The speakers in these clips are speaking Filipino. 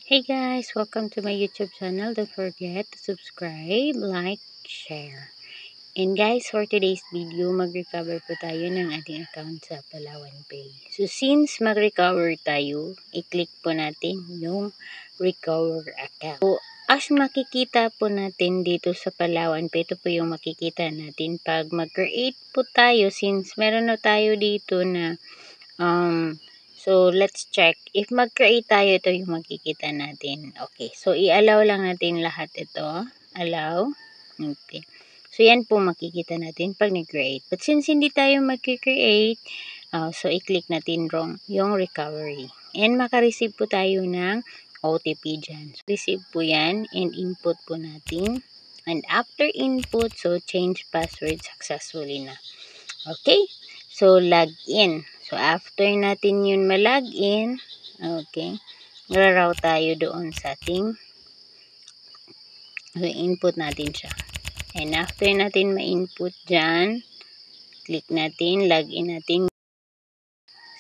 Hey guys, welcome to my YouTube channel. Don't forget to subscribe, like, share. And guys, for today's video, mag-recover po tayo ng ating account sa Palawan Pay. So since mag-recover tayo, i-click po natin yung recover account. So as makikita po natin dito sa Palawan Pay, ito po yung makikita natin pag mag-create po tayo, since meron na tayo dito na so, let's check. If mag-create tayo, ito yung makikita natin. Okay. So, i-allow lang natin lahat ito. Allow. Okay. So, yan po makikita natin pag nag-create. But since hindi tayo mag-create, so, i-click natin wrong yung recovery. And makareceive po tayo ng OTP dyan. So, receive po yan and input po natin. And after input, so, change password successfully na. Okay. So, log in. So, after natin yun ma-log in, okay, mag-route tayo doon sa ating, so, input natin siya. And after natin ma-input dyan, click natin, log in natin.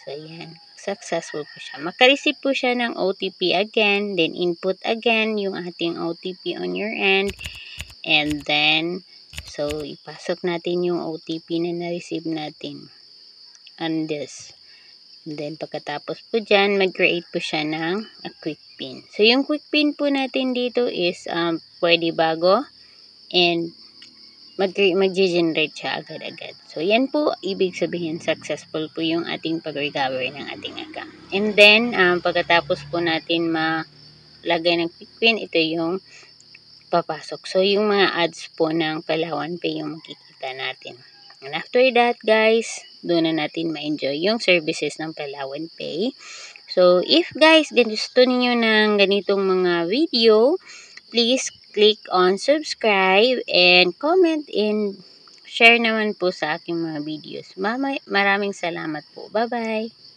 So, yan. Successful po siya. Makareceive po siya ng OTP again, then input again yung ating OTP on your end. And then, so, ipasok natin yung OTP na na-receive natin on this. And then, pagkatapos po dyan, mag-create po siya ng a quick pin. So, yung quick pin po natin dito is pwede bago and mag-generate siya agad-agad. So, yan po, ibig sabihin, successful po yung ating pag-recover ng ating account. And then, pagkatapos po natin malagay ng quick pin, ito yung papasok. So, yung mga ads po ng Palawan Pay yung makikita natin. And after that, guys, doon na natin ma-enjoy yung services ng Palawan Pay. So, if guys, gusto niyo ng ganitong mga video, please click on subscribe and comment and share naman po sa aking mga videos. Maraming salamat po. Bye-bye!